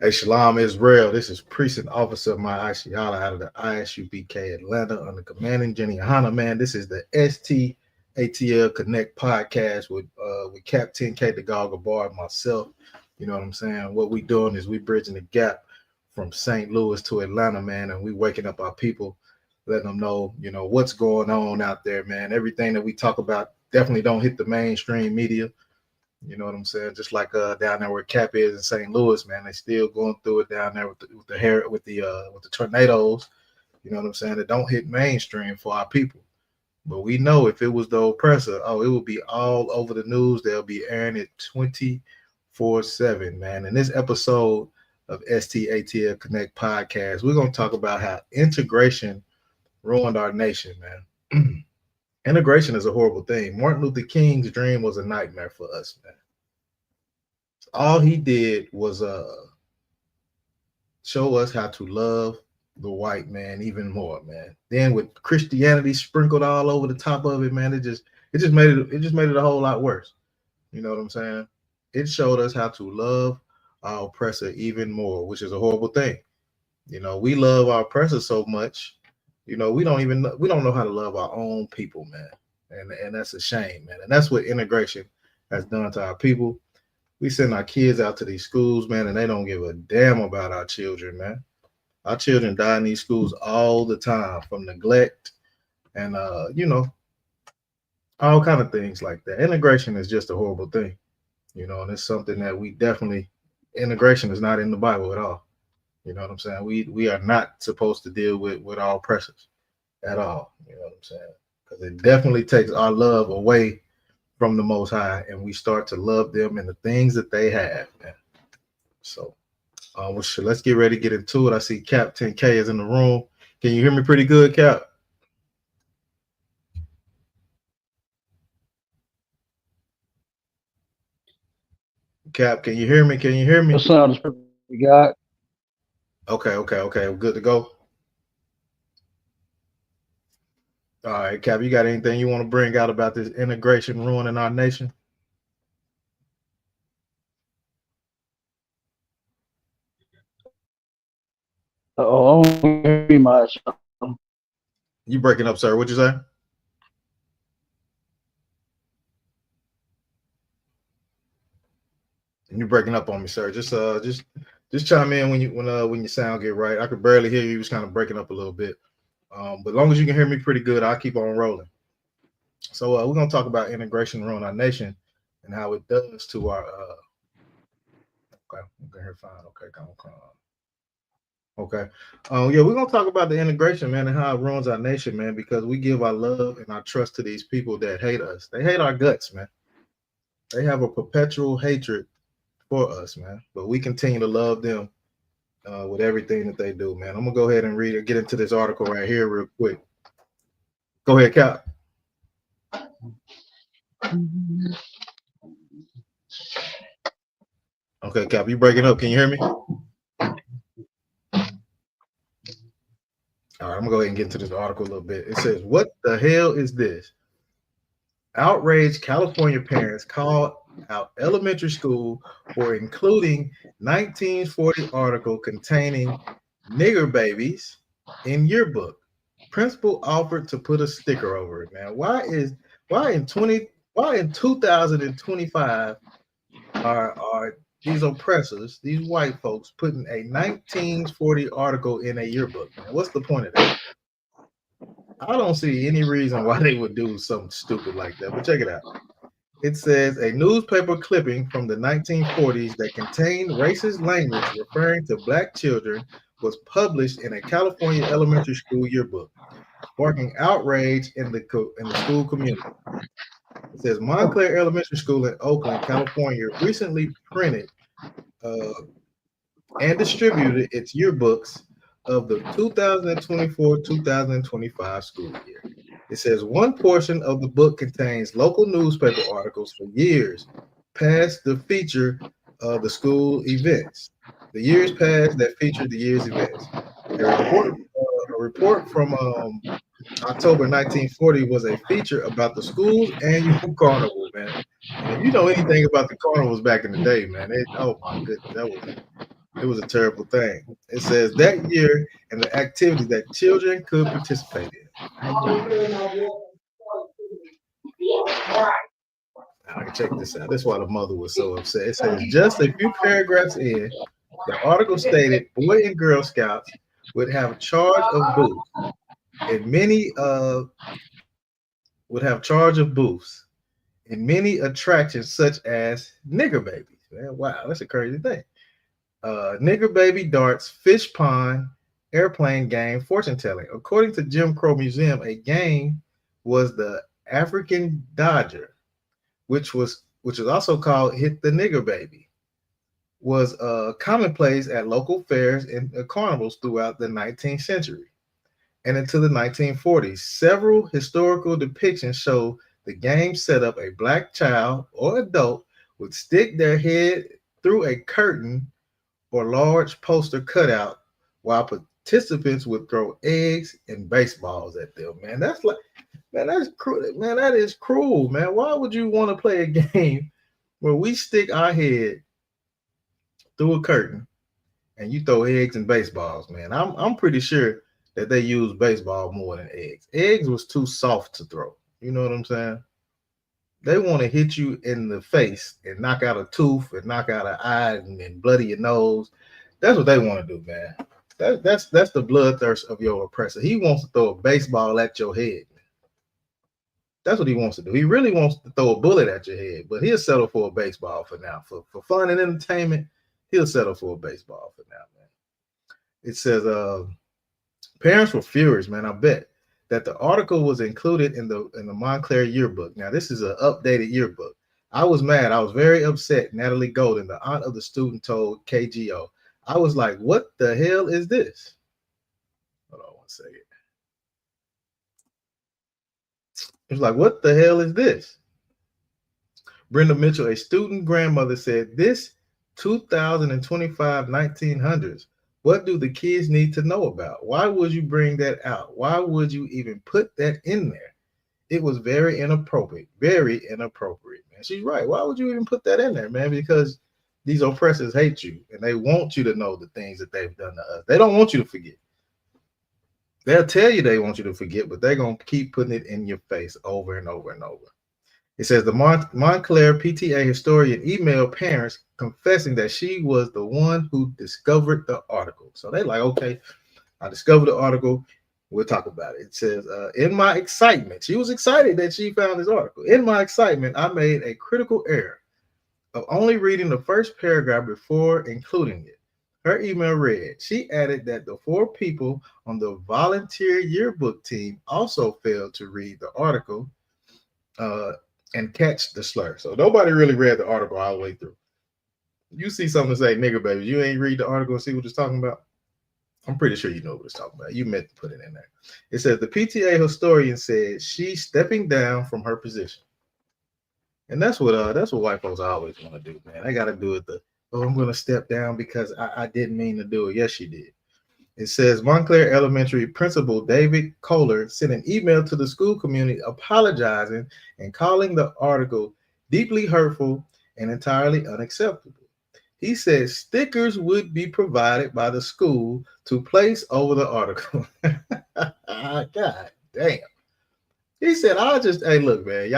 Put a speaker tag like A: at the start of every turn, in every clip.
A: Hey, Shalom Israel. This is Precinct Officer My Ashiala out of the ISUPK Atlanta under commanding Jenny YAHANNA. Man, this is the STATL Connect podcast with Captain K the Goggle Bar and myself. You know what I'm saying? What we doing is we bridging the gap from St. Louis to Atlanta, man, and we waking up our people, letting them know, what's going on out there, man. Everything that we talk about definitely don't hit the mainstream media. You know what I'm saying? Just like down there where Cap is in St. Louis, man, they still going through it down there with the tornadoes. You know what I'm saying? It don't hit mainstream for our people. But we know if it was the oppressor, it would be all over the news. They'll be airing it 24/7, man. In this episode of STATL Connect podcast, we're gonna talk about how integration ruined our nation, man. Integration is a horrible thing. Martin Luther King's dream was a nightmare for us, man. All he did was show us how to love the white man even more, man. Then with Christianity sprinkled all over the top of it, man, it just made it a whole lot worse. You know what I'm saying? It showed us how to love our oppressor even more, which is a horrible thing. We love our oppressor so much. We don't know how to love our own people, man. And that's a shame, man. And that's what integration has done to our people. We send our kids out to these schools, man, and they don't give a damn about our children, man. Our children die in these schools all the time from neglect and, all kind of things like that. Integration is just a horrible thing, and it's something that integration is not in the Bible at all. You know what I'm saying? We are not supposed to deal with our oppressors at all. You know what I'm saying? Because it definitely takes our love away from the Most High, and we start to love them and the things that they have, man. So, let's get ready to get into it. I see Captain K is in the room. Can you hear me pretty good, Cap? Cap, can you hear me? Can you hear me?
B: The sound is perfect. We got.
A: Okay. We're good to go. All right, Cap, you got anything you want to bring out about this integration ruining our nation?
B: I don't hear much.
A: You breaking up, sir? What'd you say? You're breaking up on me, sir. Just chime in when your sound get right. I could barely hear you. You was kind of breaking up a little bit. But as long as you can hear me pretty good, I'll keep on rolling. So we're gonna talk about integration ruin our nation and how it does to our okay, you can hear fine. Okay, come on. Okay. Yeah, we're gonna talk about the integration, man, and how it ruins our nation, man, because we give our love and our trust to these people that hate us. They hate our guts, man. They have a perpetual hatred for us, man. But we continue to love them with everything that they do, man. I'm gonna go ahead and get into this article right here real quick. Go ahead, Cap. Okay, Cap, you breaking up. Can you hear me? All right, I'm gonna go ahead and get into this article a little bit. It says, "What the hell is this? Outraged California parents called out elementary school for including 1940 article containing nigger babies in yearbook. Principal offered to put a sticker over it, man. Why in 2025 are these oppressors, these white folks, putting a 1940 article in a yearbook, man? What's the point of that? I don't see any reason why they would do something stupid like that, but check it out. It says a newspaper clipping from the 1940s that contained racist language referring to black children was published in a California elementary school yearbook, sparking outrage in the school community. It says Montclair Elementary School in Oakland, California, recently printed and distributed its yearbooks of the 2024-2025 school year. It says one portion of the book contains local newspaper articles for years past the feature of the school events. The years past that featured the year's events. A report from October 1940 was a feature about the school's annual carnival, man. And if you know anything about the carnivals back in the day, man, oh my goodness, it It was a terrible thing. It says that year and the activities that children could participate in. Now, I can check this out. This is why the mother was so upset. It says just a few paragraphs in, the article stated Boy and Girl Scouts would have charge of booths, and many would have charge of booths and many attractions such as nigger babies. Man, wow, that's a crazy thing. Nigger baby darts, fish pond, airplane game, fortune telling. According to Jim Crow Museum, a game was the African Dodger, which is also called Hit the Nigger Baby, was commonplace at local fairs and carnivals throughout the 19th century and into the 1940s. Several historical depictions show the game set up a black child or adult would stick their head through a curtain or large poster cutout while participants would throw eggs and baseballs at them. Man, that's cruel. Man, that is cruel, man. Why would you want to play a game where we stick our head through a curtain and you throw eggs and baseballs, man? I'm pretty sure that they use baseball more than eggs. Eggs was too soft to throw. You know what I'm saying? They want to hit you in the face and knock out a tooth and knock out an eye and bloody your nose. That's what they want to do, man. That's the bloodthirst of your oppressor. He wants to throw a baseball at your head. That's what he wants to do. He really wants to throw a bullet at your head, but he'll settle for a baseball for now. For fun and entertainment, he'll settle for a baseball for now, man. It says parents were furious, man. I bet that the article was included in the Montclair yearbook. Now, this is an updated yearbook. I was mad. I was very upset. Natalie Golden, the aunt of the student, told KGO. I was like, what the hell is this? Hold on one second. It was like, what the hell is this? Brenda Mitchell, a student grandmother, said, this 2025 1900s. What do the kids need to know about? Why would you bring that out? Why would you even put that in there? It was very inappropriate, man. She's right. Why would you even put that in there, man? Because these oppressors hate you and they want you to know the things that they've done to us. They don't want you to forget. They'll tell you they want you to forget, but they're going to keep putting it in your face over and over and over. It says the Montclair PTA historian emailed parents confessing that she was the one who discovered the article. So they're like, okay, I discovered the article. We'll talk about it. It says, in my excitement, she was excited that she found this article. In my excitement, I made a critical error of only reading the first paragraph before including it. Her email read, she added that the 4 people on the volunteer yearbook team also failed to read the article and catch the slur. So nobody really read the article all the way through. You see something say nigger baby, you ain't read the article and see what it's talking about? I'm pretty sure you know what it's talking about. You meant to put it in there. It says the PTA historian said she's stepping down from her position. And that's what white folks always want to do, man. They got to do it I'm going to step down because I didn't mean to do it. Yes, she did. It says Montclair Elementary Principal David Kohler sent an email to the school community apologizing and calling the article deeply hurtful and entirely unacceptable. He said stickers would be provided by the school to place over the article. God damn. He said, hey, look, man,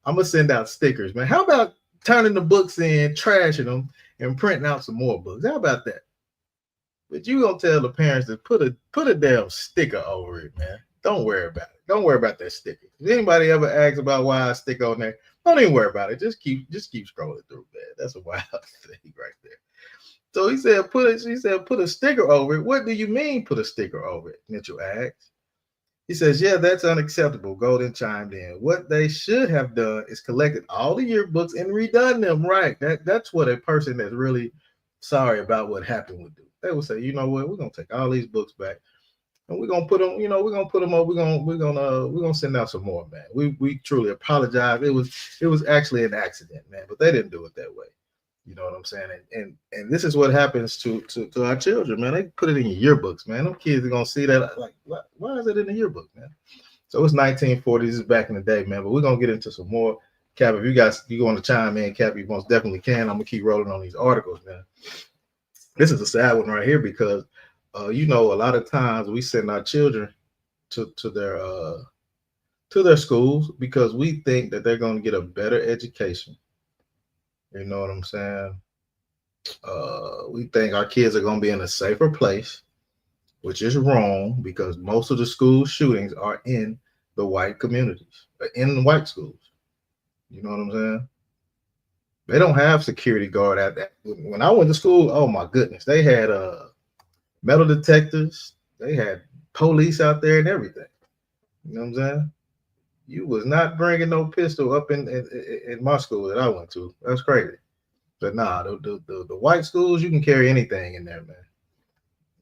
A: I'm going to send out stickers, man. How about turning the books in, trashing them, and printing out some more books? How about that? But you gonna tell the parents to put a damn sticker over it, man. Don't worry about it. Don't worry about that sticker. If anybody ever asks about why I stick on there, don't even worry about it. Just keep scrolling through, man. That's a wild thing right there. So she said, put a sticker over it. What do you mean put a sticker over it? Mitchell asked. He says, yeah, that's unacceptable. Golden chimed in. What they should have done is collected all the yearbooks and redone them right. That's what a person that's really sorry about what happened would do. They would say, you know what, we're gonna take all these books back and we're gonna put them, we're gonna put them up. We're gonna send out some more, man. We truly apologize. It was actually an accident, man, but they didn't do it that way. You know what I'm saying? And this is what happens to our children, man. They put it in your yearbooks, man. Them kids are gonna see that like, why is it in the yearbook, man? So it's 1940s, it's back in the day, man. But we're gonna get into some more. Cap, if you want to chime in, Cap, you most definitely can. I'm gonna keep rolling on these articles, man. This is a sad one right here because, a lot of times we send our children to their schools because we think that they're going to get a better education. You know what I'm saying? We think our kids are going to be in a safer place, which is wrong because most of the school shootings are in the white communities, in white schools. You know what I'm saying? They don't have security guard at that. When I went to school, oh my goodness, they had metal detectors, they had police out there and everything. You know what I'm saying? You was not bringing no pistol up in my school that I went to. That's crazy. But nah, the white schools, you can carry anything in there, man.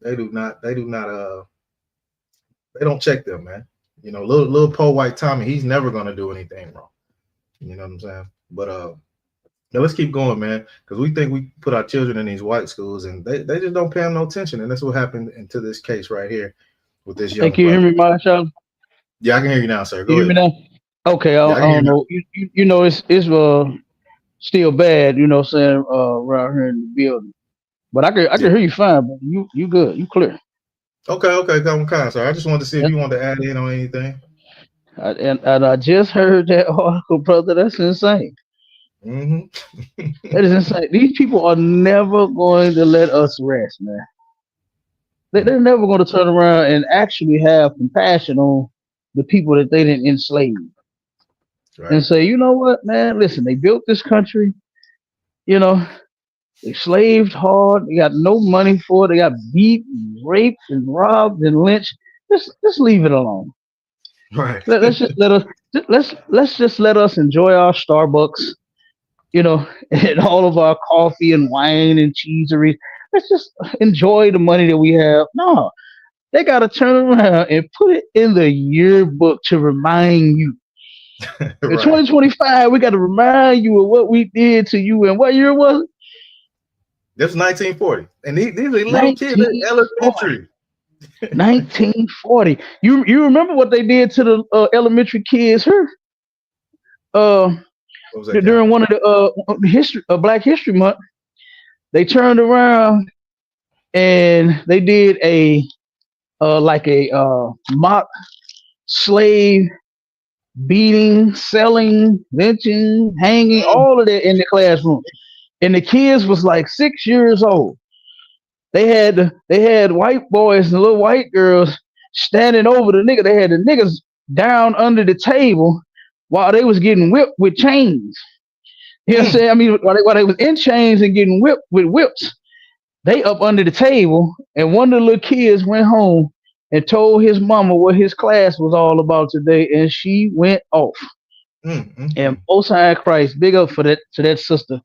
A: They do not. They do not. They don't check them, man. Little Poe White Tommy, he's never gonna do anything wrong. You know what I'm saying? But now let's keep going, man, because we think we put our children in these white schools and they just don't pay them no attention, and that's what happened into this case right here with this
B: Hey,
A: young
B: can you hear
A: brother.
B: me, Marshall?
A: Yeah, I can hear you now, sir.
B: You
A: Go
B: hear me
A: ahead.
B: now? Okay,
A: Yeah, I
B: I
A: can hear you
B: don't
A: now.
B: know. You know it's still bad, you know what I'm saying, around here in the building. But I can
A: Yeah.
B: hear you fine, but you good, you clear.
A: Okay, come on, sir. I just wanted to see if you wanted to add in on anything.
B: And I just heard that article, brother. That's insane.
A: Hmm.
B: That is insane. These people are never going to let us rest, man. They're never going to turn around and actually have compassion on the people that they didn't enslave
A: Right.
B: and say, you know what, man, listen, they built this country, you know, they slaved hard, they got no money for it, they got beat, and raped, and robbed, and lynched. Just leave it alone.
A: Right.
B: Let's just let us let's just let us enjoy our Starbucks, you know, and all of our coffee and wine and cheeseries. Let's just enjoy the money that we have. No, they got to turn around and put it in the yearbook to remind you. In
A: Right.
B: 2025, we got to remind you of what we did to you. And what year was it?
A: That's 1940, and these are little kids in
B: 1940.
A: elementary.
B: 1940. You remember what they did to the elementary kids here? Uh,
A: What was that count?
B: during one of the history Black History Month, they turned around and they did a mock slave beating, selling, lynching, hanging,
A: Mm,
B: all of that in the classroom. And the kids was like 6 years old. They had white boys and little white girls standing over the nigga. They had the niggas down under the table while they was getting whipped with chains. You know what I'm
A: mm,
B: saying? I mean, while they was in chains and getting whipped with whips, they up under the table, and one of the little kids went home and told his mama what his class was all about today, and she went off. And
A: mm.
B: Most High Christ, big up for that to that sister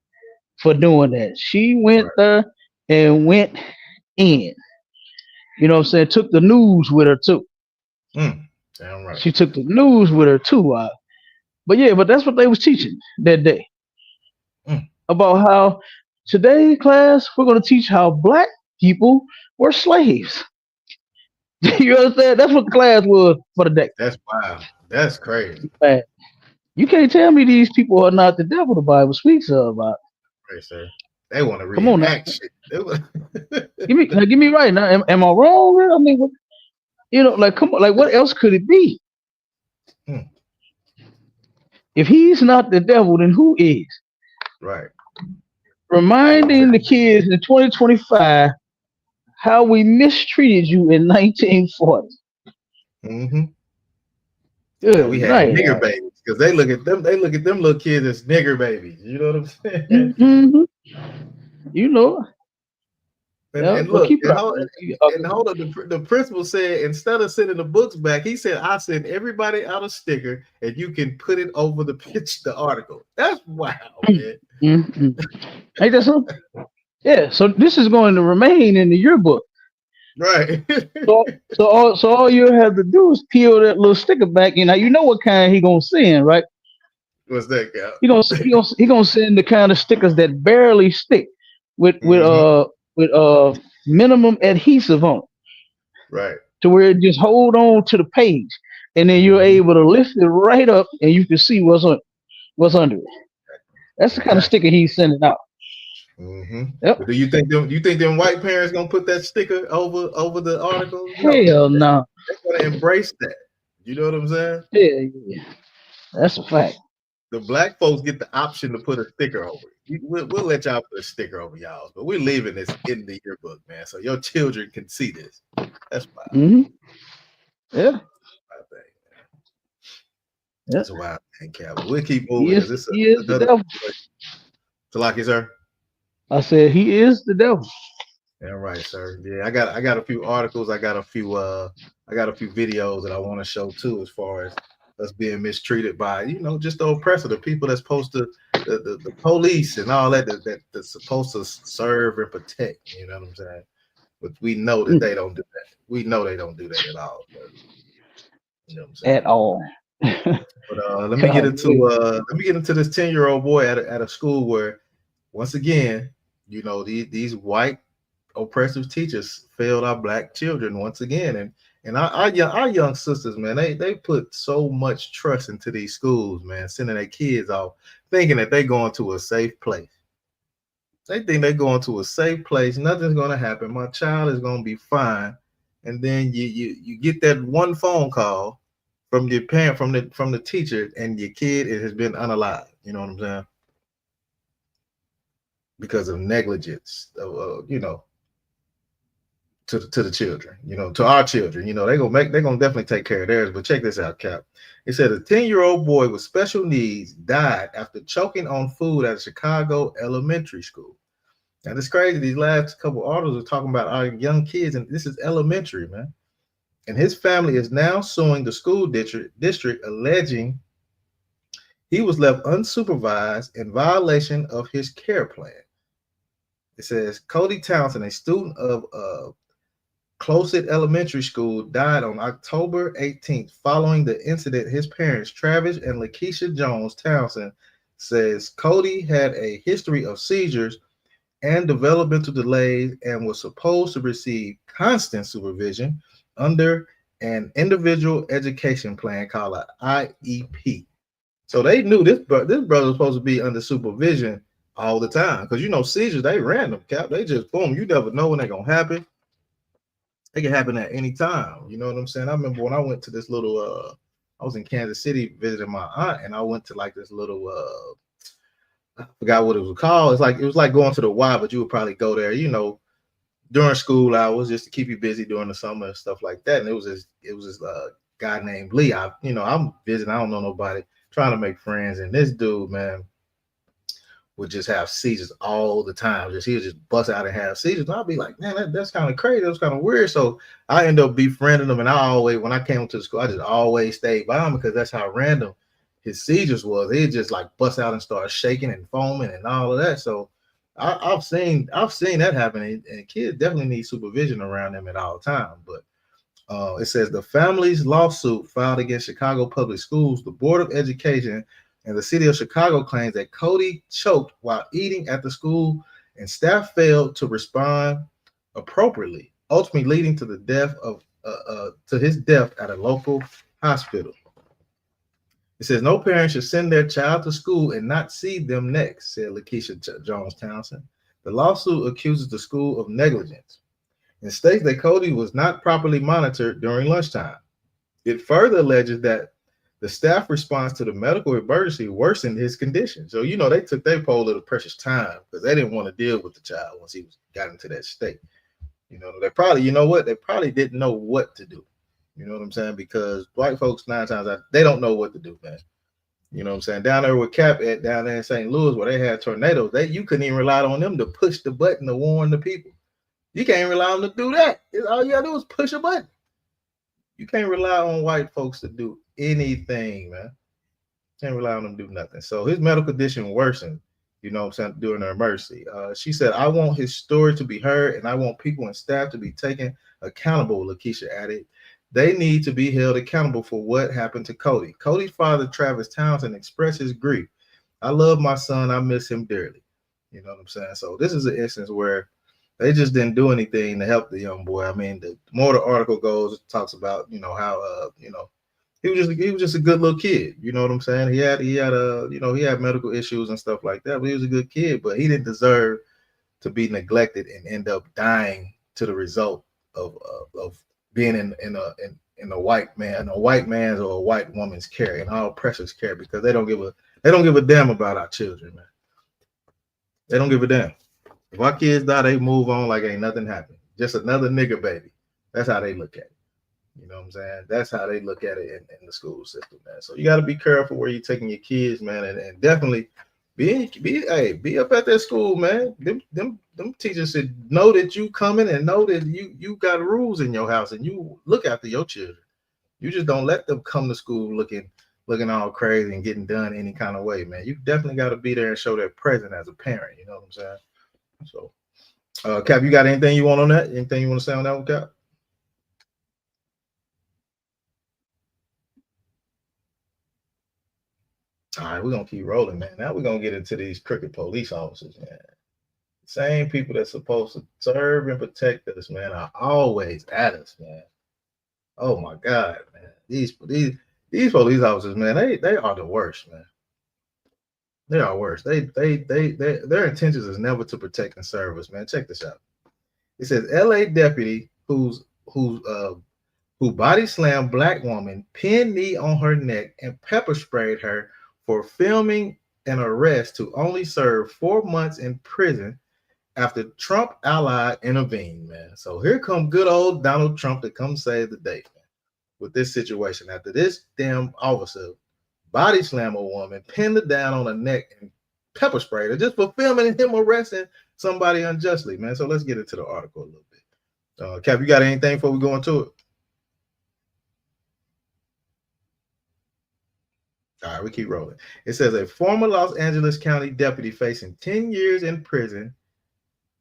B: for doing that. She went
A: Right.
B: there and went in. You know what I'm saying? Took the news with her too.
A: Mm. Damn right.
B: She took the news with her too. But that's what they was teaching that day
A: Mm.
B: about how today class we're going to teach how black people were slaves. You understand? That's what the class was for the day.
A: That's wild. That's crazy.
B: Man, you can't tell me these people are not the devil the Bible speaks of.
A: Right, sir. They want to
B: Come on now,
A: reenact shit.
B: give me right now. Am I wrong? I mean, like come on, like what else could it be?
A: Mm.
B: If he's not the devil, then who is?
A: Right.
B: Reminding the
A: Exactly.
B: kids in 2025 how we mistreated you in 1940.
A: Hmm. And
B: Good
A: we had
B: night.
A: nigger babies because they look at them. They look at them little kids as nigger babies. You know what I'm saying?
B: Mm-hmm. You know,
A: And
B: yeah,
A: and
B: but
A: look,
B: keep it
A: and
B: up,
A: hold,
B: man.
A: and hold up. The principal said instead of sending the books back, he said I send everybody out a sticker, and you can put it over the pitch, the article. That's wow, man.
B: Mm-hmm. Ain't that so? Yeah. So this is going to remain in the yearbook.
A: Right.
B: So all you have to do is peel that little sticker back. You know what kind he gonna send, right?
A: What's that, Cal?
B: He gonna send the kind of stickers that barely stick with with
A: Hmm.
B: uh with minimum adhesive on it,
A: Right.
B: to where it just hold on to the page, and then you're
A: Hmm.
B: able to lift it right up, and you can see what's under it. That's the kind of
A: Exactly.
B: sticker he's sending out.
A: Mm-hmm.
B: Yep.
A: But do you think them white parents gonna put that sticker over the article? No,
B: Hell no.
A: they're gonna embrace that. You know what I'm saying?
B: Yeah, yeah. That's a fact.
A: The black folks get the option to put a sticker over it. We'll let y'all put a sticker over y'all, but we're leaving this in the yearbook, man, so your children can see this. That's
B: Hmm. Yeah.
A: my thing.
B: Yeah.
A: That's a wild thing, Cal. But we'll keep
B: He
A: moving
B: is.
A: because it's
B: He is the
A: another
B: devil.
A: situation. Talaki, sir.
B: I said he is the devil.
A: Yeah, right, sir. Yeah, I got a few articles. I got a few videos that I want to show too, as far as us being mistreated by just the oppressor, the people that's supposed to the police and all that's supposed to serve and protect. You know what I'm saying? But we know that
B: Mm,
A: they don't do that. We know they don't do that at all. You know what I'm
B: at
A: saying?
B: all.
A: But let me get into
B: Golly.
A: this 10-year-old boy at a school where once again, these white oppressive teachers failed our black children once again, and our young sisters, man, they put so much trust into these schools, man, sending their kids off thinking that they're going to a safe place. They think they're going to a safe place, nothing's going to happen, my child is going to be fine. And then you get that one phone call from your parent, from the teacher, and your kid has been unalived. You know what I'm saying? Because of negligence, to the children, to our children. They're gonna definitely take care of theirs. But check this out, Cap. It said a 10-year-old boy with special needs died after choking on food at a Chicago elementary school. Now it's crazy. These last couple articles are talking about our young kids, and this is elementary, man. And his family is now suing the school district alleging he was left unsupervised in violation of his care plan. It says Cody Townsend, a student of Closet Elementary School, died on October 18th following the incident. His parents, Travis and Lakeisha Jones Townsend, says Cody had a history of seizures and developmental delays and was supposed to receive constant supervision under an individual education plan called an IEP. So they knew this brother was supposed to be under supervision all the time because seizures, they random, Cap. They just boom. You never know when they're gonna happen. It can happen at any time. You know what I'm saying? I remember when I went to this little I was in Kansas City visiting my aunt, and I went to like this little I forgot what it was called. It was like going to the Y, but you would probably go there, during school hours just to keep you busy during the summer and stuff like that. And it was this guy named Lee. I'm visiting, I don't know nobody, trying to make friends, and this dude, man, would just have seizures all the time. He would just bust out and have seizures. And I'd be like, man, that's kind of crazy. That's kind of weird. So I end up befriending him, and when I came to the school, I just always stayed by him because that's how random his seizures was. He'd just like bust out and start shaking and foaming and all of that. So I've seen that happen, and kids definitely need supervision around them at all times. But it says the family's lawsuit filed against Chicago Public Schools, the Board of Education, and the city of Chicago claims that Cody choked while eating at the school and staff failed to respond appropriately, ultimately leading to the death of to his death at a local hospital. It says no parent should send their child to school and not see them next, said Lakeisha Jones Townsend. The lawsuit accuses the school of negligence and states that Cody was not properly monitored during lunchtime. It further alleges that the staff response to the medical emergency worsened his condition. So, they took their whole little precious time because they didn't want to deal with the child once he got into that state. They probably, they probably didn't know what to do. You know what I'm saying? Because white folks, 9 times out, they don't know what to do, man. You know what I'm saying? Down there with Cap down there in St. Louis where they had tornadoes, you couldn't even rely on them to push the button to warn the people. You can't rely on them to do that. All you gotta do is push a button. You can't rely on white folks to do anything, man. Can't rely on them to do nothing. So his medical condition worsened, what I'm saying, during the emergency. She said, I want his story to be heard, and I want people and staff to be taken accountable, Lakeisha added. They need to be held accountable for what happened to Cody. Cody's father, Travis Townsend, expressed his grief. I love my son. I miss him dearly. You know what I'm saying? So this is an instance where they just didn't do anything to help the young boy. I mean, the more the article goes, it talks about how he was just a good little kid. You know what I'm saying? He had medical issues and stuff like that, but he was a good kid. But he didn't deserve to be neglected and end up dying to the result of being in a white man's or a white woman's care, in our oppressors' care, because they don't give a damn about our children, man. They don't give a damn. If our kids die, they move on like ain't nothing happened. Just another nigger baby. That's how they look at it. You know what I'm saying? That's how they look at it in the school system, man. So you got to be careful where you're taking your kids, man, and definitely be up at that school, man. Them teachers should know that you coming and know that you got rules in your house and you look after your children. You just don't let them come to school looking all crazy and getting done any kind of way, man. You definitely got to be there and show that present as a parent. You know what I'm saying? So, Cap, you got anything you want on that? Anything you want to say on that one, Cap? All right, we're gonna keep rolling, man. Now we're gonna get into these crooked police officers, man. Same people that's supposed to serve and protect us, man, are always at us, man. Oh my God, man. These police officers, man, they are the worst, man. They are worse. Their intentions is never to protect and serve us, man. Check this out. It says LA deputy who body slammed black woman, pinned knee on her neck, and pepper sprayed her for filming an arrest to only serve 4 months in prison after Trump ally intervened, man. So here come good old Donald Trump to come save the day, man, with this situation. After this damn officer body slam a woman, pinned her down on her neck, and pepper sprayed her just for filming him arresting somebody unjustly, man. So let's get into the article a little bit. Cap, you got anything before we go into it? All right, we keep rolling. It says a former Los Angeles County deputy facing 10 years in prison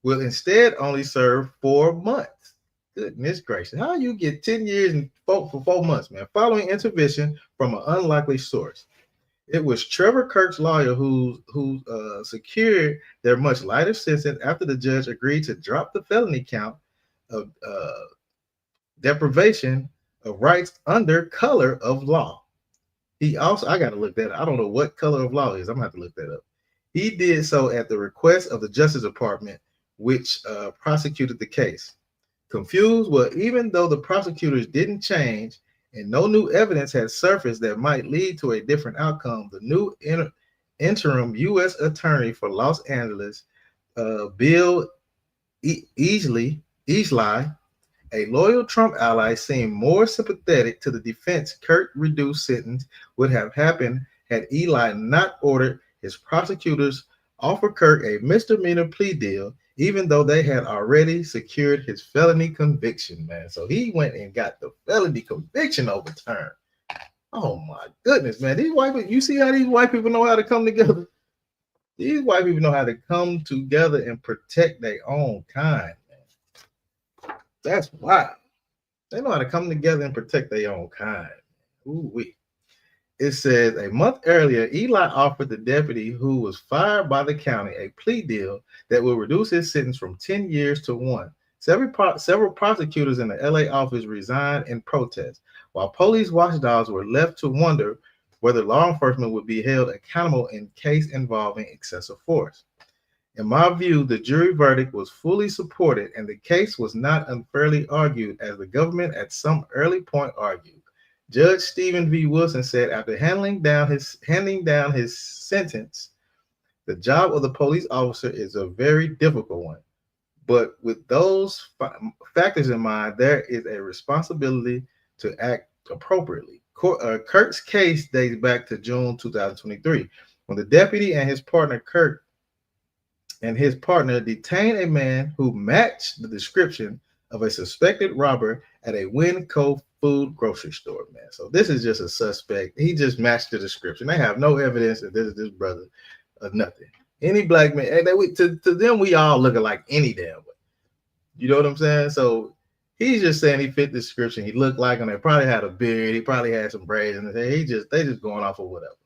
A: will instead only serve 4 months. Goodness gracious. How you get 10 years for 4 months, man? Following intervention from an unlikely source. It was Trevor Kirk's lawyer who secured their much lighter sentence after the judge agreed to drop the felony count of deprivation of rights under color of law. He also, I got to look that up. I don't know what color of law is. I'm going to have to look that up. He did so at the request of the Justice Department, which prosecuted the case. Confused, well, even though the prosecutors didn't change and no new evidence had surfaced that might lead to a different outcome, the new interim U.S. attorney for Los Angeles, Bill Easley, a loyal Trump ally, seemed more sympathetic to the defense. Kirk reduced sentence would have happened had Eli not ordered his prosecutors offer Kirk a misdemeanor plea deal, even though they had already secured his felony conviction, man. So he went and got the felony conviction overturned. Oh my goodness, man. These white people, you see how these white people know how to come together? These white people know how to come together and protect their own kind. That's wild. They know how to come together and protect their own kind. Ooh-wee. It says a month earlier, Eli offered the deputy who was fired by the county a plea deal that will reduce his sentence from 10 years to 1. Several prosecutors in the LA office resigned in protest, while police watchdogs were left to wonder whether law enforcement would be held accountable in case involving excessive force. In my view, the jury verdict was fully supported and the case was not unfairly argued, as the government at some early point argued. Judge Stephen V. Wilson said after handing down his sentence, the job of the police officer is a very difficult one. But with those factors in mind, there is a responsibility to act appropriately. Kirk's case dates back to June 2023, when the deputy and his partner detained a man who matched the description of a suspected robber at a Winco food grocery store, man. So this is just a suspect. He just matched the description. They have no evidence that this is this brother or nothing. Any black man, to them, we all look like any damn way. You know what I'm saying? So he's just saying he fit the description. He looked like him. They probably had a beard. He probably had some braids in his hair. They just going off of whatever.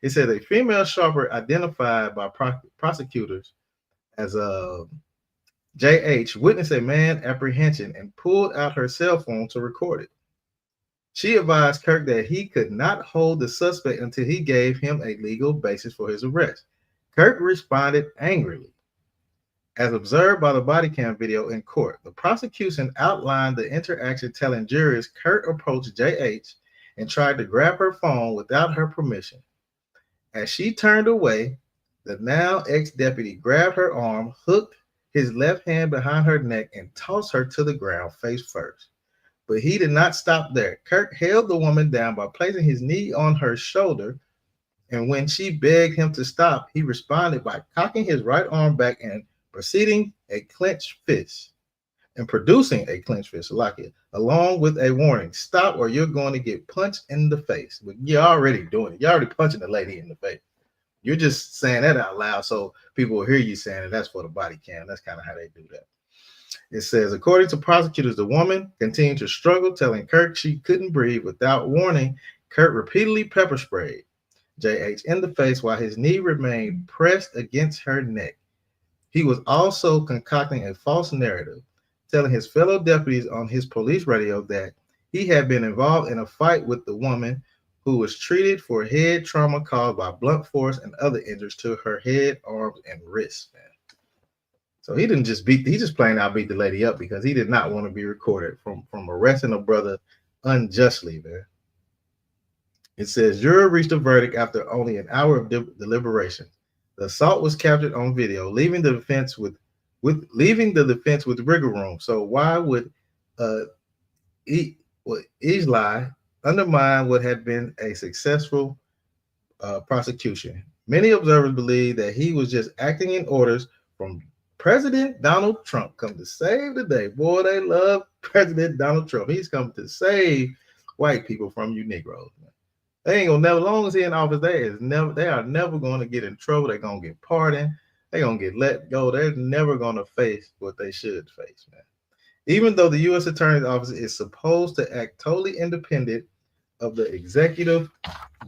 A: It said a female shopper identified by prosecutors as JH witnessed a man apprehension and pulled out her cell phone to record it. She advised Kirk that he could not hold the suspect until he gave him a legal basis for his arrest. Kirk responded angrily. As observed by the body cam video in court, the prosecution outlined the interaction, telling jurors Kurt approached JH and tried to grab her phone without her permission. As she turned away, the now ex-deputy grabbed her arm, hooked his left hand behind her neck, and tossed her to the ground face first. But he did not stop there. Kurt held the woman down by placing his knee on her shoulder, and when she begged him to stop, he responded by cocking his right arm back and proceeding a clenched fist and producing a clenched fist, like it, along with a warning: stop or you're going to get punched in the face. But you're already doing it. You're already punching the lady in the face. You're just saying that out loud so people will hear you saying it. That's for the body cam. That's kind of how they do that. It says, according to prosecutors, the woman continued to struggle, telling Kurt she couldn't breathe. Without warning, Kurt repeatedly pepper sprayed JH in the face while his knee remained pressed against her neck. He was also concocting a false narrative, telling his fellow deputies on his police radio that he had been involved in a fight with the woman, who was treated for head trauma caused by blunt force and other injuries to her head, arms, and wrists. Man. So he didn't just he just plain out beat the lady up because he did not want to be recorded from arresting a brother unjustly, man. It says, jury reached a verdict after only an hour of deliberation. The assault was captured on video, leaving the defense with wiggle room. So why would Isli undermine what had been a successful prosecution? Many observers believe that he was just acting in orders from President Donald Trump, come to save the day. Boy, they love President Donald Trump. He's come to save white people from you Negroes. Man. They ain't gonna never, as long as he's in office, they are never going to get in trouble. They're gonna get pardoned. They're gonna get let go. They're never gonna face what they should face, man. Even though the U.S. Attorney's Office is supposed to act totally independent of the executive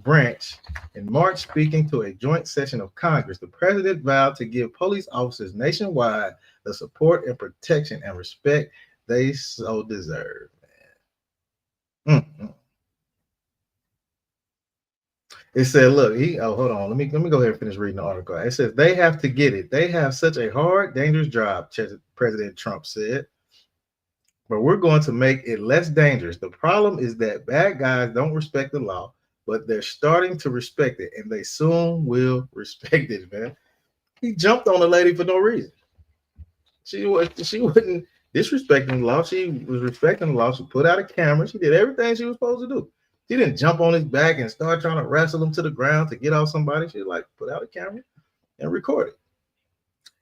A: branch, in March, speaking to a joint session of Congress, the president vowed to give police officers nationwide the support and protection and respect they so deserve. Man. It said, look, hold on. Let me go ahead and finish reading the article. It says, they have to get it. They have such a hard, dangerous job, President Trump said. But we're going to make it less dangerous. The problem is that bad guys don't respect the law, but they're starting to respect it, and they soon will respect it, man. He jumped on the lady for no reason. She wasn't disrespecting the law. She was respecting the law. She put out a camera. She did everything she was supposed to do. She didn't jump on his back and start trying to wrestle him to the ground to get off somebody. She like put out a camera and record it.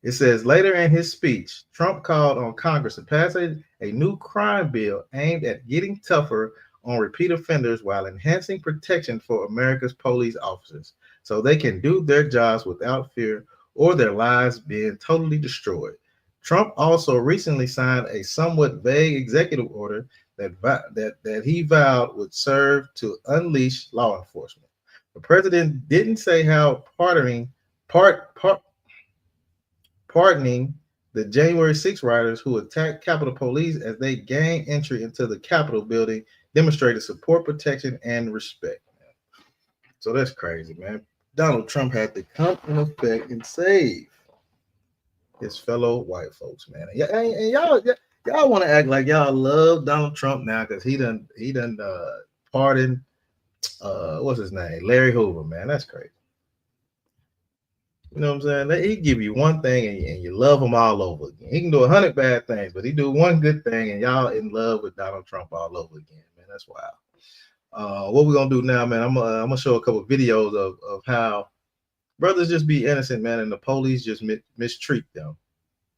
A: It says, later in his speech, Trump called on Congress to pass a new crime bill aimed at getting tougher on repeat offenders while enhancing protection for America's police officers so they can do their jobs without fear or their lives being totally destroyed. Trump also recently signed a somewhat vague executive order that he vowed would serve to unleash law enforcement. The president didn't say how pardoning the January 6 rioters who attacked Capitol Police as they gained entry into the Capitol building demonstrated support, protection, and respect. Man. So that's crazy, man. Donald Trump had to come in effect and save his fellow white folks, man. And y'all want to act like y'all love Donald Trump now because he done pardoned what's his name, Larry Hoover, man. That's crazy. You know what I'm saying? He give you one thing and you love him all over again. He can do 100 bad things, but he do one good thing and y'all in love with Donald Trump all over again, man. That's wild. What we're gonna do now, man? I'm gonna show a couple of videos of how brothers just be innocent, man, and the police just mistreat them.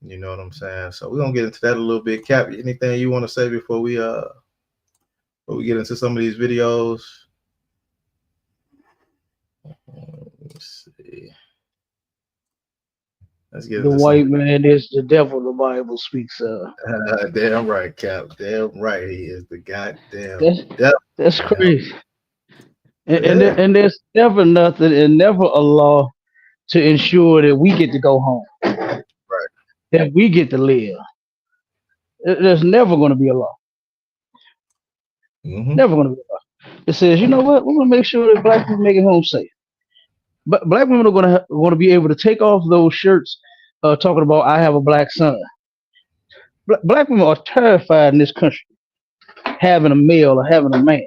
A: You know what I'm saying? So we're gonna get into that a little bit. Cap, anything you want to say before we get into some of these videos? Let's see. Let's get
B: the white man is the devil the Bible speaks of.
A: Damn right, Cap. Damn right, he is the goddamn devil.
B: That's crazy. And there's never nothing and never a law to ensure that we get to go home.
A: Right.
B: That we get to live. There's never going to be a law.
A: Mm-hmm.
B: Never going to be a law. It says, you know what? We're going to make sure that black people make it home safe. But black women are going to be able to take off those shirts talking about I have a black son. Black women are terrified in this country having a male or having a man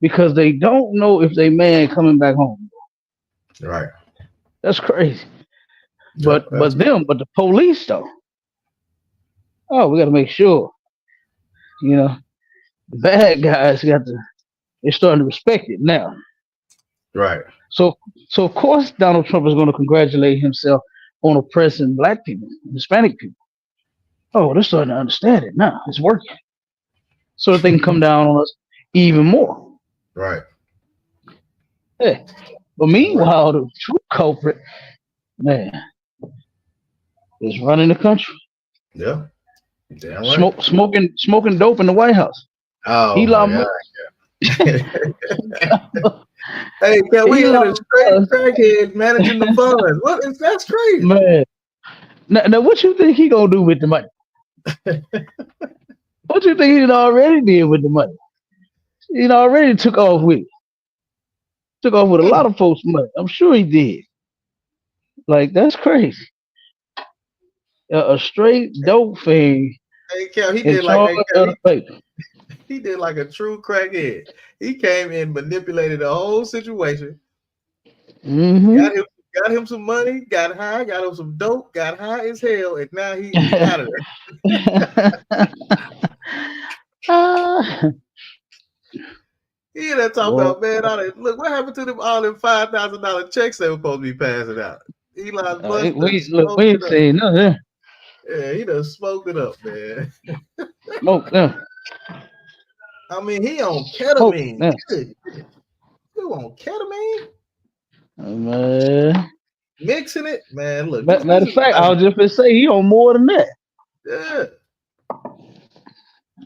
B: because they don't know if they man coming back home.
A: Right.
B: That's crazy.
A: Yep.
B: But the police though. Oh, we got to make sure. You know, the bad guys they're starting to respect it now.
A: Right.
B: So of course Donald Trump is going to congratulate himself on oppressing black people, Hispanic people. Oh, they're starting to understand it now. It's working. So that they can come down on us even more.
A: Right.
B: Yeah. But meanwhile, the true culprit, man, is running the country.
A: Yeah. Damn right.
B: Smoking dope in the White House.
A: Oh my
B: Elon
A: God.
B: Musk.
A: Hey, can we had
B: Elon
A: a straight
B: Musk,
A: crackhead managing the funds? That's crazy.
B: man. Now, what you think he gonna do with the money? What you think he already did with the money? He already took off with it. Took off with a lot of folks' money. I'm sure he did. Like, that's crazy. A straight dope fiend
A: Hey, Cal,
B: in charge of the paper.
A: he did like a true crackhead. He came in, manipulated the whole situation.
B: Mm-hmm.
A: Got him some money, got high, got him some dope, got high as hell, and now he out of there. He in there talking about, man, look, what happened to them all them $5,000 checks they were supposed to be passing out? Elon Musk
B: we ain't saying nothing.
A: Yeah, he done smoked it up, man.
B: Smoke them.
A: I mean, he on ketamine. Who on ketamine?
B: Man.
A: Mixing it, man. Look,
B: matter of fact, I was just gonna say he on more than that.
A: Yeah.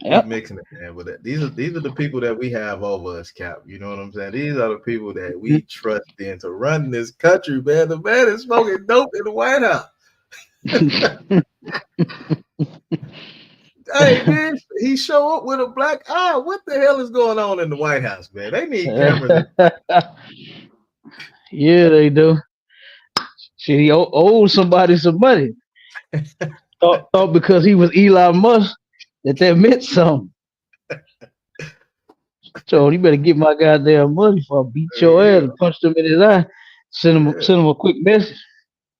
B: Yep.
A: He's mixing it, man. With it. These are the people that we have over us, Cap. You know what I'm saying? These are the people that we trust in to run this country, man. The man is smoking dope in the White House. Hey, man, he show up with a black eye. What the hell is going on in the White House, man? They need cameras.
B: Yeah, they do. Shit, he owed somebody some money. thought because he was Elon Musk that meant something. So you better get my goddamn money before I beat your ass and punch him in his eye. Send him a quick message.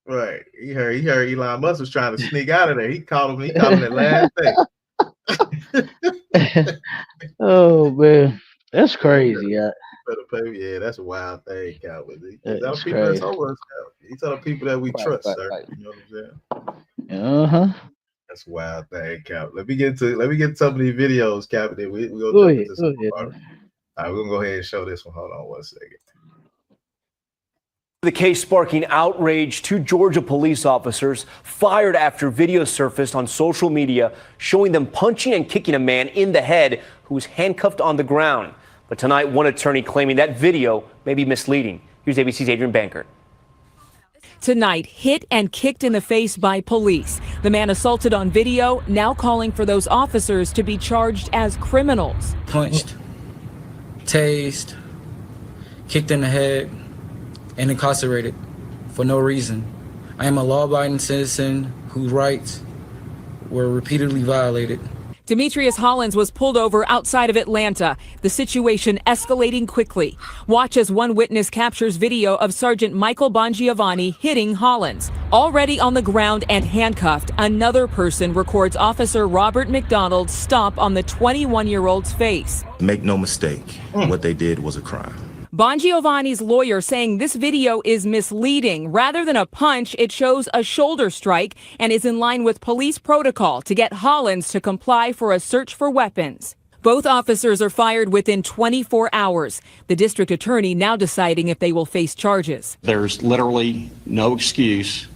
A: Right. He heard Elon Musk was trying to sneak out of there. He called him that last day.
B: Oh man. That's crazy, yeah.
A: Yeah, that's a wild thing, Calvin.
B: These
A: are people that's over us, these are the people that we trust, sir.
B: Right.
A: You know what I'm saying? That's a wild thing, Calvin. Let me get some of these videos, Calvin. Then we're gonna jump into some more. All right, we're gonna go ahead and show this one. Hold on one second.
C: The case sparking outrage. 2 Georgia police officers fired after video surfaced on social media showing them punching and kicking a man in the head who was handcuffed on the ground. But tonight, one attorney claiming that video may be misleading. Here's ABC's Adrian Bankert.
D: Tonight, hit and kicked in the face by police. The man assaulted on video, now calling for those officers to be charged as criminals.
E: Punched, tased, kicked in the head, and incarcerated for no reason. I am a law-abiding citizen whose rights were repeatedly violated.
D: Demetrius Hollins was pulled over outside of Atlanta, the situation escalating quickly. Watch as one witness captures video of Sergeant Michael Bongiovanni hitting Hollins. Already on the ground and handcuffed, another person records Officer Robert McDonald's stomp on the 21-year-old's face.
F: Make no mistake, what they did was a crime.
D: Bongiovanni's lawyer saying this video is misleading. Rather than a punch, it shows a shoulder strike and is in line with police protocol to get Hollins to comply for a search for weapons. Both officers are fired within 24 hours. The district attorney now deciding if they will face charges.
G: There's literally no excuse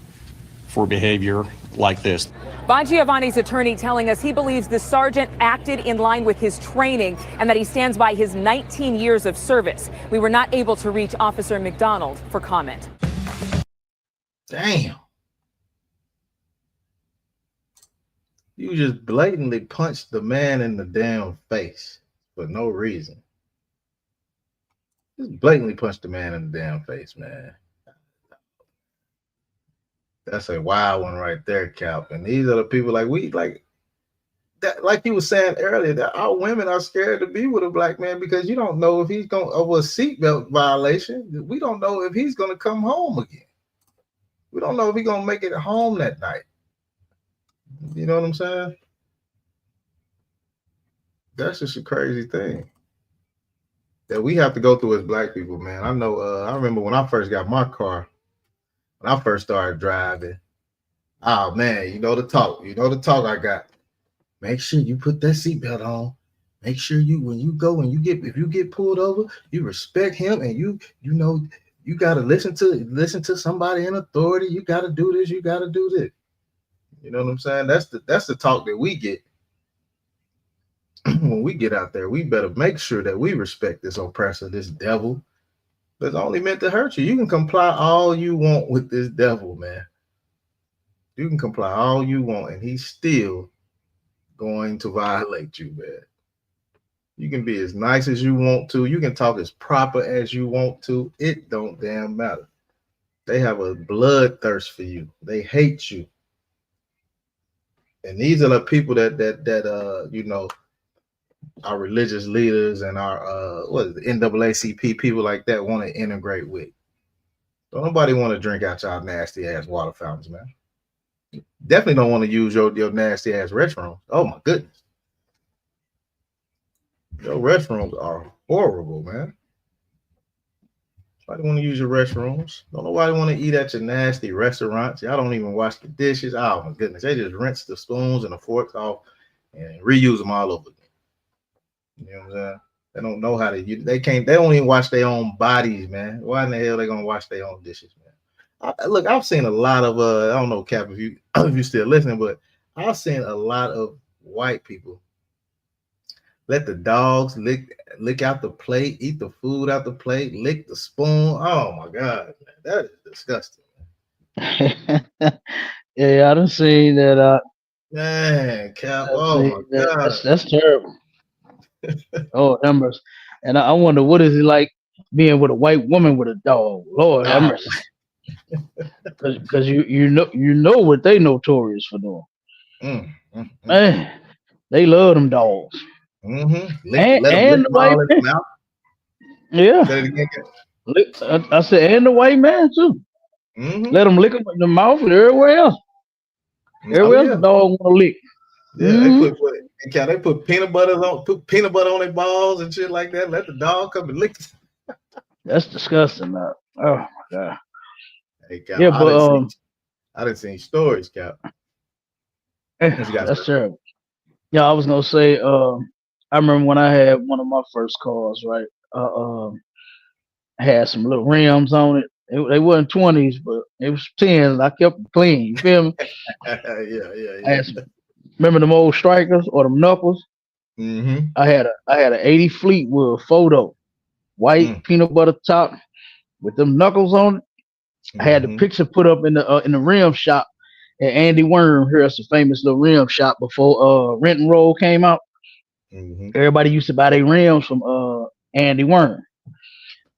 G: for behavior like this.
D: Bongiovanni's attorney telling us he believes the sergeant acted in line with his training and that he stands by his 19 years of service. We were not able to reach Officer McDonald for comment.
A: Damn. You just blatantly punched the man in the damn face for no reason. Just blatantly punched the man in the damn face, man. That's a wild one right there, Cap. And these are the people like that, like you were saying earlier, that our women are scared to be with a black man because you don't know if he's going over a seatbelt violation. We don't know if he's going to come home again. We don't know if he's going to make it home that night. You know what I'm saying? That's just a crazy thing that we have to go through as black people, man. I know. I remember when I first got my car, when I first started driving. Oh man, you know the talk. You know the talk I got. Make sure you put that seatbelt on. Make sure you if you get pulled over, you respect him, and you know you gotta listen to somebody in authority. You gotta do this. You gotta do this. You know what I'm saying? That's the talk that we get when we get out there. We better make sure that we respect this oppressor, this devil, that's only meant to hurt you. You can comply all you want with this devil, man. You can comply all you want, and he's still going to violate you, man. You can be as nice as you want to. You can talk as proper as you want to. It don't damn matter. They have a bloodthirst for you. They hate you. And these are the people that you know, our religious leaders and our NAACP, people like that want to integrate with. Don't nobody want to drink out y'all nasty ass water fountains, man. Definitely don't want to use your nasty ass restrooms. Oh my goodness. Your restrooms are horrible, man. Nobody want to use your restrooms. Don't nobody want to eat at your nasty restaurants. Y'all don't even wash the dishes. Oh my goodness. They just rinse the spoons and the forks off and reuse them all over again. You know what I'm saying? They don't know how to use. They don't even wash their own bodies, man. Why in the hell they gonna wash their own dishes, man? Look, I've seen a lot of I don't know, Cap, if you still listening, but I've seen a lot of white people let the dogs lick out the plate, eat the food out the plate, lick the spoon. Oh my God, man, that is disgusting.
B: Yeah, I done seen that.
A: Man, Cap, oh my God,
B: that's terrible. Oh, have mercy. And I wonder what is it like being with a white woman with a dog. Lord have mercy. Because you know what they notorious for doing. Man, they love them dogs.
A: Let them lick them all in the mouth.
B: Yeah.
A: Say it again.
B: I said, and the white man too. Let them lick them in the mouth and everywhere else. Everywhere else the dog want to lick.
A: Yeah, they put peanut butter on their balls and shit like that. Let the dog come and lick.
B: That's disgusting. Oh my God.
A: Hey, Cap,
B: yeah, but
A: I didn't see stories, Cap.
B: That's terrible. Yeah, I was gonna say, I remember when I had one of my first cars, right? Had some little rims on it. They wasn't 20s, but it was 10s. I kept them clean. You feel me?
A: Yeah.
B: Remember them old strikers or them knuckles? I had an 80 Fleetwood photo, white peanut butter top with them knuckles on it. I had the picture put up in the rim shop at Andy Worm. Here's a famous little rim shop before Rent and Roll came out. Everybody used to buy their rims from Andy Worm.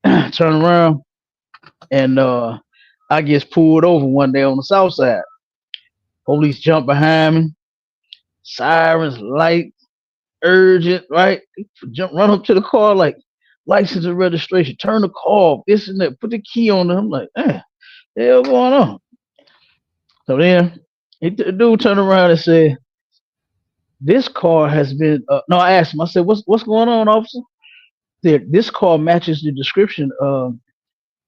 B: Turn around and I get pulled over one day on the south side. Police jump behind me, sirens, light, urgent, right? Run up to the car like license and registration, turn the car off, this and that, put the key on them. I'm like, the hell going on? So then the dude turned around and said, this car has been no, I asked him, I said, what's going on, officer? This car matches the description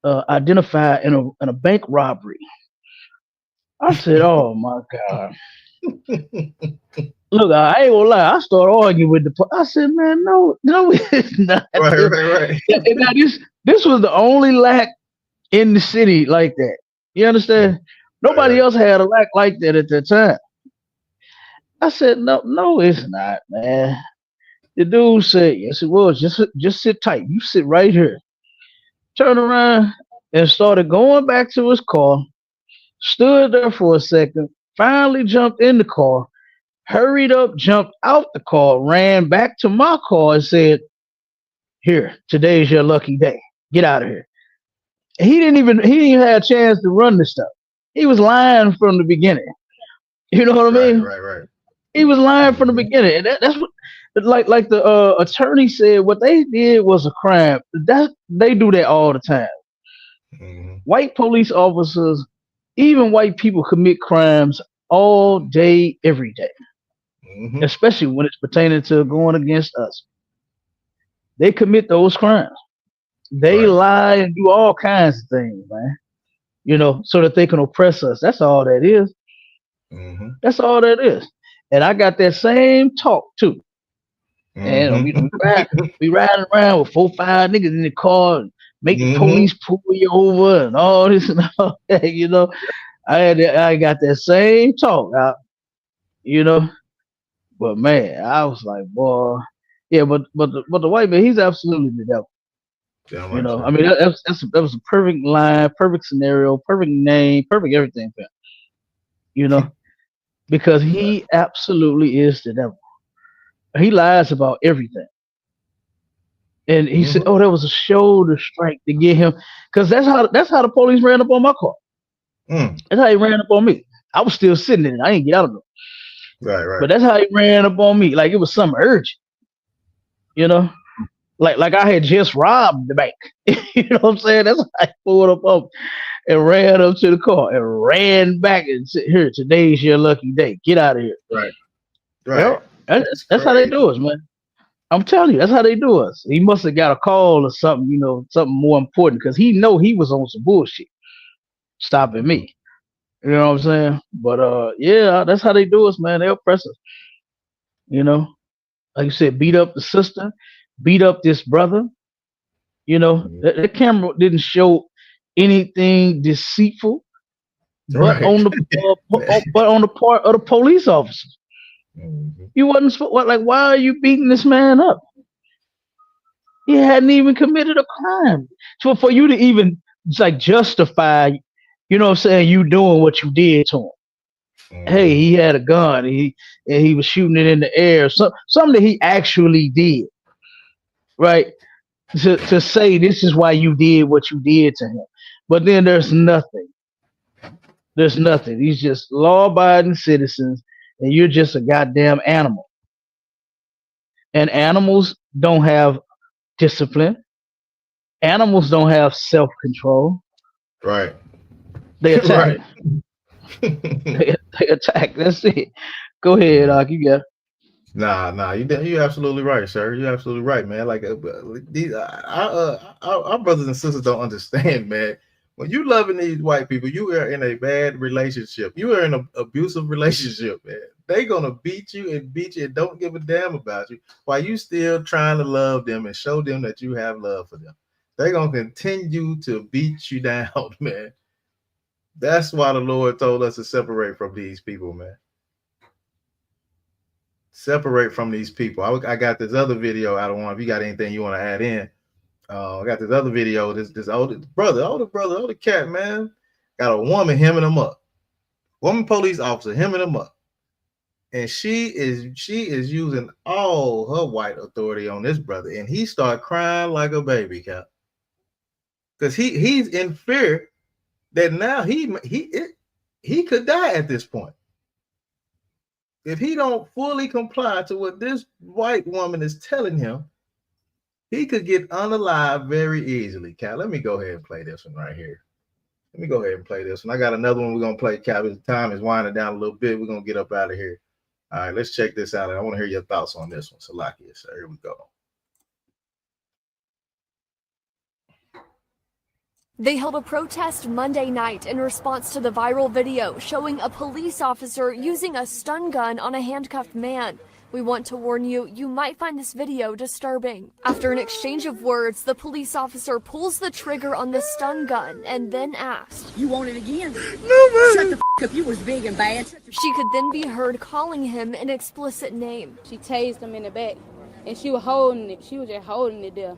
B: identified in a bank robbery. I said, oh my God. Look, I ain't gonna lie. I started arguing with the. I said, man, no, it's not.
A: Right.
B: Now, this was the only lack in the city like that. You understand? Nobody else had a lack like that at that time. I said, no, it's not, man. The dude said, yes, it was. Just sit tight. You sit right here. Turned around and started going back to his car. Stood there for a second. Finally jumped in the car. Hurried up, jumped out the car, ran back to my car and said, here, today's your lucky day. Get out of here. He didn't even have a chance to run the stuff. He was lying from the beginning. You know what I mean?
A: Right.
B: He was lying from the beginning, and that's what, like the attorney said, what they did was a crime. They do that all the time. White police officers, even white people, commit crimes all day, every day, especially when it's pertaining to going against us. They commit those crimes. They lie and do all kinds of things, man. You know, so that they can oppress us. That's all that is. That's all that is. And I got that same talk too. And we riding around with 4, 5 niggas in the car and make the police pull you over and all this and all that, you know. I got that same talk out, you know. But man, I was like, boy, yeah, but the white man, he's absolutely the devil. You know, I mean, that was a perfect line, perfect scenario, perfect name, perfect everything for him. You know, because he absolutely is the devil. He lies about everything. And he said, "Oh, that was a shoulder strike to get him," because that's how the police ran up on my car. That's how he ran up on me. I was still sitting in it. I didn't get out of it.
A: Right.
B: But that's how he ran up on me. Like it was something urgent. You know, like I had just robbed the bank. You know what I'm saying? That's how I pulled up and ran up to the car and ran back and said, "Here, today's your lucky day. Get out of here."
A: Right.
B: You know, that's how they do us, man. I'm telling you, that's how they do us. He must have got a call or something, you know, something more important, because he know he was on some bullshit stopping me. You know what I'm saying? But yeah, that's how they do us, man. They oppress us. You know, like you said, beat up the sister, beat up this brother. You know, the camera didn't show anything deceitful, but on the part of the police officers. You wasn't like, why are you beating this man up? He hadn't even committed a crime. So for you to even like justify, you know what I'm saying, you doing what you did to him. Hey, he had a gun. And he was shooting it in the air. Something that he actually did. Right? To say this is why you did what you did to him. But then there's nothing. There's nothing. He's just law-abiding citizens, and you're just a goddamn animal. And animals don't have discipline. Animals don't have self-control.
A: Right.
B: They attack. They attack. That's it. Go ahead, Doc. You got it.
A: Nah. You're absolutely right, sir. You're absolutely right, man. Like these, our brothers and sisters don't understand, man. When you loving these white people, you are in a bad relationship. You are in an abusive relationship, man. They gonna beat you and don't give a damn about you while you still trying to love them and show them that you have love for them. They're gonna continue to beat you down, man. That's why the Lord told us to separate from these people, man. Separate from these people. I got this other video. I don't know if you got anything you want to add in. I got this other video. This older cat, man, got a woman hemming him up. Woman police officer hemming him up. And she is using all her white authority on this brother. And he started crying like a baby, Cap. Because he's in fear that now he could die at this point. If he don't fully comply to what this white woman is telling him, he could get unalived very easily. Cal, let me go ahead and play this one right here. Let me go ahead and play this one. I got another one we're going to play, Cal. The time is winding down a little bit. We're going to get up out of here. All right, let's check this out. I want to hear your thoughts on this one. Salakia, sir. Here we go.
H: They held a protest Monday night in response to the viral video showing a police officer using a stun gun on a handcuffed man. We want to warn you, you might find this video disturbing. After an exchange of words, the police officer pulls the trigger on the stun gun and then asked,
I: "You want it again? No, man. Shut the f up, you was big and bad."
H: She could then be heard calling him an explicit name.
J: She tased him in the back, and she was holding it. She was just holding it there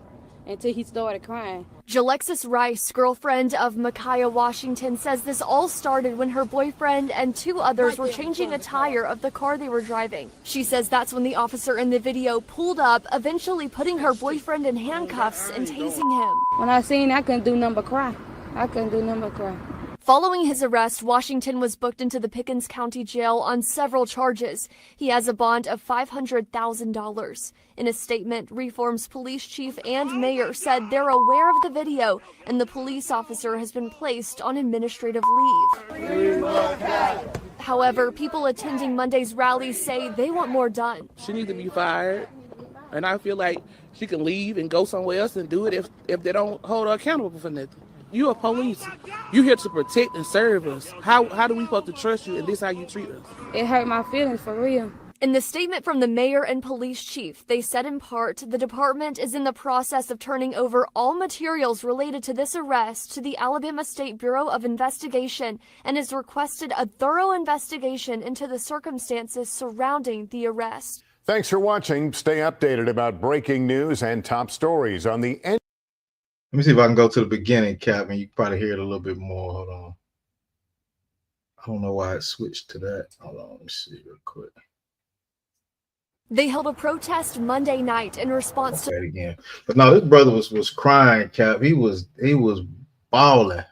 J: until he started crying.
H: Jalexis Rice, girlfriend of Micaiah Washington, says this all started when her boyfriend and 2 others were changing a tire of the car they were driving. She says that's when the officer in the video pulled up, eventually putting her boyfriend in handcuffs and tasing him.
J: When I seen it, I couldn't do nothing but cry. I couldn't do nothing but cry.
H: Following his arrest, Washington was booked into the Pickens County Jail on several charges. He has a bond of $500,000. In a statement, Reform's police chief and mayor said they're aware of the video and the police officer has been placed on administrative leave. However, people attending Monday's rally say they want more done.
K: She needs to be fired, and I feel like she can leave and go somewhere else and do it if they don't hold her accountable for nothing. You are police. You here to protect and serve us. How do we supposed to trust you and this how you treat us?
J: It hurt my feelings for real.
H: In the statement from the mayor and police chief, they said in part the department is in the process of turning over all materials related to this arrest to the Alabama State Bureau of Investigation and has requested a thorough investigation into the circumstances surrounding the arrest.
L: Thanks for watching. Stay updated about breaking news and top stories on the end.
A: Let me see if I can go to the beginning, Cap, and you can probably hear it a little bit more. Hold on. I don't know why it switched to that. Hold on, let me see real quick.
H: They held a protest Monday night in response to
A: that again. But no, this brother was crying, Cap. He was bawling.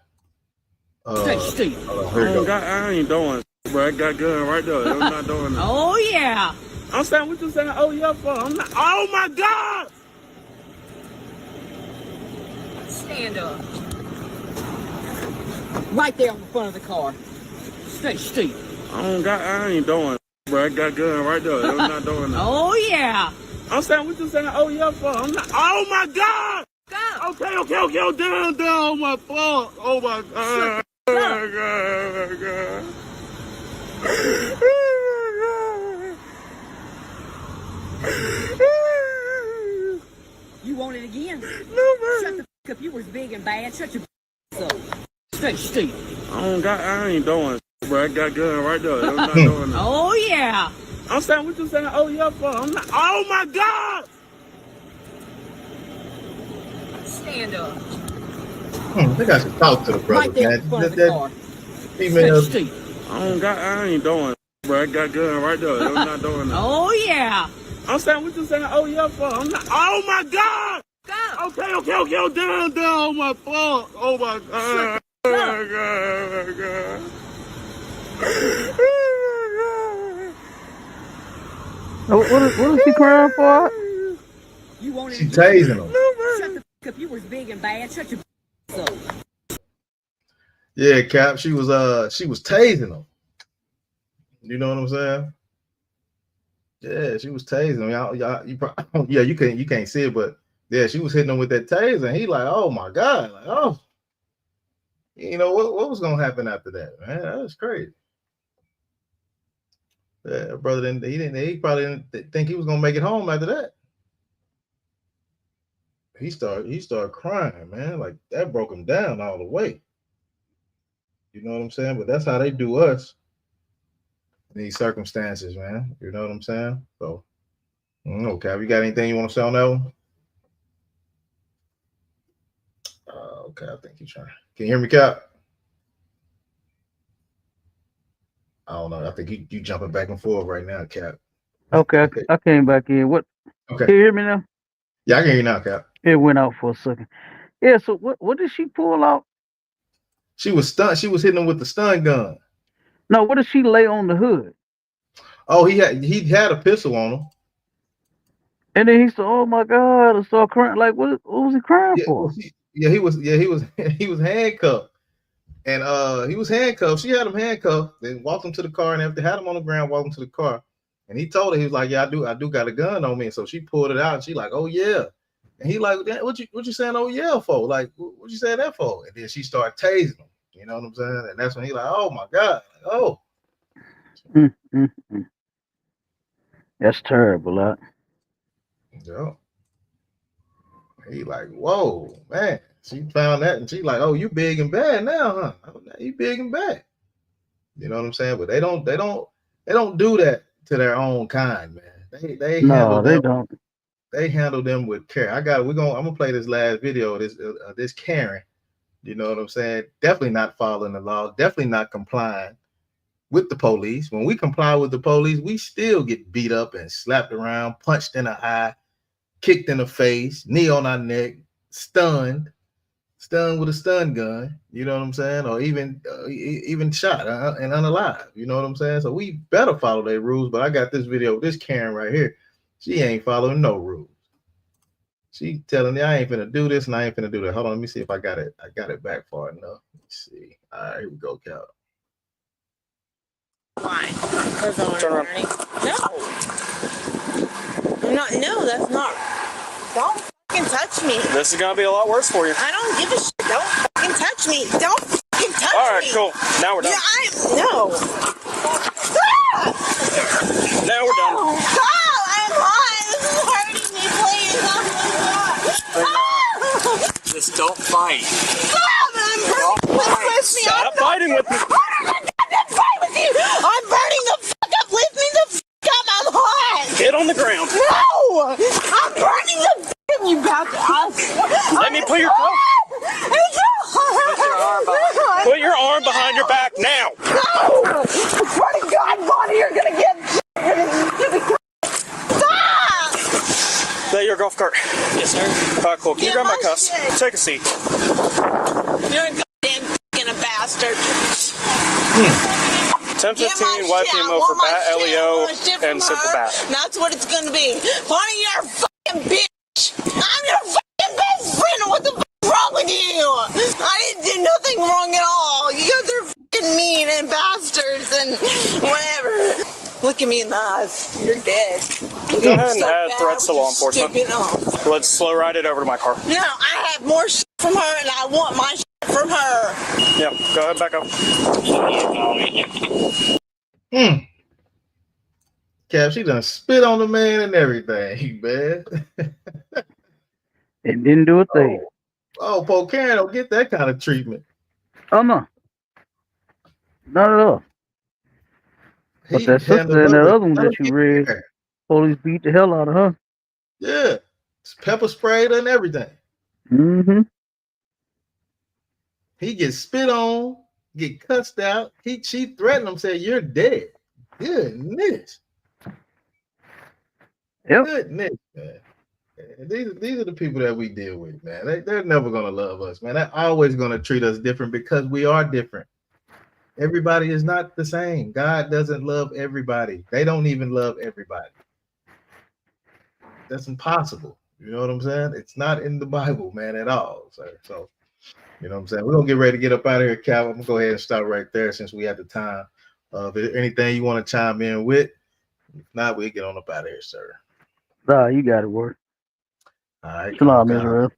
K: Steve. I ain't doing, bro. I got gun right there. I'm not doing that.
I: Oh, yeah.
K: I'm saying what you saying. Oh yeah, for. I'm not. Oh my God.
I: Stand up. Right there on the front of the car. Stay still.
K: I ain't doing, bro. I got gun right there. I'm not doing that.
I: Oh, yeah.
K: I'm saying what you saying. Oh yeah, for. I'm not. Oh my God.
I: Go.
K: Okay. Oh, down. Oh my fault. Oh my God. Oh my God. Oh my God.
I: You want it again?
K: No, man.
I: Shut the f up. You was big and bad. Shut your up. Stay still.
K: I ain't doing, bro. I got gun right there. I'm not doing that.
I: Oh, yeah.
K: I'm saying what you saying. Oh yeah, for. I'm not. Oh my God.
I: Stand up.
A: I think I should talk to the brother,
I: Right there
A: man.
I: in front of the car.
A: Female.
I: Stay still.
K: I ain't doing, bro. I got gun right there. I'm not doing that.
I: Oh, yeah.
K: I'm saying what you saying. Oh yeah, for. I'm not. Oh my God.
I: Go.
K: Okay. Oh, down. Oh my fault. Oh my God. Oh my God.
B: What is he crying for?
I: You want it
A: She
I: again?
A: tasing him.
I: Shut the f up. You was big and bad. Shut your up.
A: Yeah, Cap. She was tasing him. You know what I'm saying? Yeah, she was tasing him. You can't see it, but yeah, she was hitting him with that taser. And he like, oh my God, like, oh, you know what was gonna happen after that, man? That was crazy. Yeah, brother he probably didn't think he was gonna make it home after that. He started crying, man. Like that broke him down all the way. You know what I'm saying? But that's how they do us in these circumstances, man. You know what I'm saying? So, okay. Have you got anything you want to say on that one? Okay, I think you're trying. Can you hear me, Cap? I don't know. I think you jumping back and forth right now, Cap.
B: Okay, I came back in. What?
A: Okay.
B: Can you hear me now?
A: Yeah, I can hear you now, Cap.
B: It went out for a second. Yeah. So what did she pull out?
A: She was stunned. She was hitting him with the stun gun.
B: No, what did she lay on the hood?
A: Oh, he had a pistol on him.
B: And then he said, "Oh my God!" I started crying. Like, what was he crying for?
A: He was handcuffed, and he was handcuffed. She had him handcuffed. They walked him to the car, and after had him on the ground, walked him to the car. And he told her, he was like, "Yeah, I do got a gun on me." And so she pulled it out, and she like, "Oh yeah." And he like, "What you saying? Oh yeah for? Like, what you saying that for?" And then she started tasing him. You know what I'm saying? And that's when he like, "Oh my God!" Like, oh.
B: That's terrible, huh?
A: Yeah. He like, whoa, man. She found that and she like, oh, you big and bad now, huh? Oh, now you big and bad. You know what I'm saying? But they don't do that to their own kind, man. They
B: don't.
A: They handle them with care. I'm gonna play this last video. This Karen. You know what I'm saying? Definitely not following the law. Definitely not complying with the police. When we comply with the police, we still get beat up and slapped around, punched in the eye, kicked in the face, knee on our neck, stunned. stunned with a stun gun, you know what I'm saying, or even shot and unalive, you know what I'm saying. So we better follow their rules. But I got this video with this Karen right here. She ain't following no rules. She telling me I ain't finna do this and I ain't finna do that. Hold on, let me see if I got it. I got it back far enough. Let's see. All right, here we go, Cal.
M: Why? Because I'm learning. No. No, that's not. Don't fucking touch me.
N: This is gonna be a lot worse for you.
M: I don't give a shit. Don't fucking touch me. Don't fucking touch me.
N: All right, cool. Now we're done.
M: No.
N: Now we're done.
M: Stop! I'm hot. This is hurting me. Please.
N: Just don't fight.
M: Stop! I'm burning. Lift me up.
N: Stop fighting with me.
M: Fight with you. I'm burning the fuck up. Lift me the fuck up. I'm hot.
N: Get on the ground.
M: No! I'm burning the fuck up, you bastard.
N: Let me put your coat. Put your arm behind your back now.
M: No! Swear to God, Bonnie, you're gonna get stop!
N: Is that your golf cart? Yes, sir. All right, cool. Can you grab my cuffs? Take a seat.
M: You're a goddamn fucking bastard.
N: 10-15, wipe him over bat, LEO, and simple bat.
M: That's what it's gonna be. Bonnie, you're a fucking bitch. I'm your fucking best friend. What the fuck is wrong with you? I didn't do nothing wrong at all. You guys are fucking mean and bastards and whatever. Look at me in the eyes. You're dead.
N: Go ahead and add threats to law enforcement. Let's slow ride it over to my car.
M: No, I have more shit from her and I want my shit from her.
N: Yep, go ahead, back up.
A: Cap, she done spit on the man and everything, man.
B: It didn't do a thing.
A: Oh, Poe Karen don't get that kind of treatment.
B: Oh no. Not at all. But that sister and that other one that you read, police beat the hell out of her.
A: Yeah. It's pepper sprayed and everything.
B: Mm-hmm.
A: He gets spit on, get cussed out. She threatened him, said, "You're dead." Goodness.
B: Yep.
A: Goodness, man. These are the people that we deal with, man. They're never gonna love us, man. They're always gonna treat us different because we are different. Everybody is not the same. God doesn't love everybody. They don't even love everybody. That's impossible. You know what I'm saying? It's not in the Bible, man, at all. So you know what I'm saying? We're gonna get ready to get up out of here, Cal. I'm gonna go ahead and stop right there since we have the time. If there's anything you want to chime in with, if not, we'll get on up out of here, sir.
B: Nah, you got it, word.
A: All right.
B: Shalom, Israel.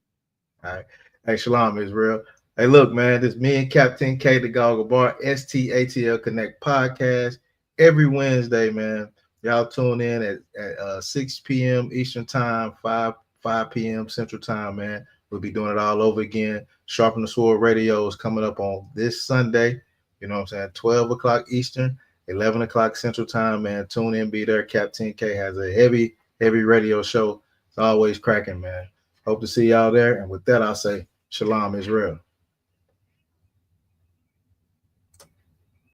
A: All right. Hey, shalom, Israel. Hey, look, man, this is me and Captain K, the Goggle Bar, STATL Connect podcast every Wednesday, man. Y'all tune in at 6 p.m. Eastern Time, 5 p.m. Central Time, man. We'll be doing it all over again. Sharpen the Sword Radio is coming up on this Sunday. You know what I'm saying? 12 o'clock Eastern, 11 o'clock Central Time, man. Tune in, be there. Captain K has a heavy radio show. It's always cracking, man. Hope to see y'all there. And with that, I'll say, Shalom, Israel.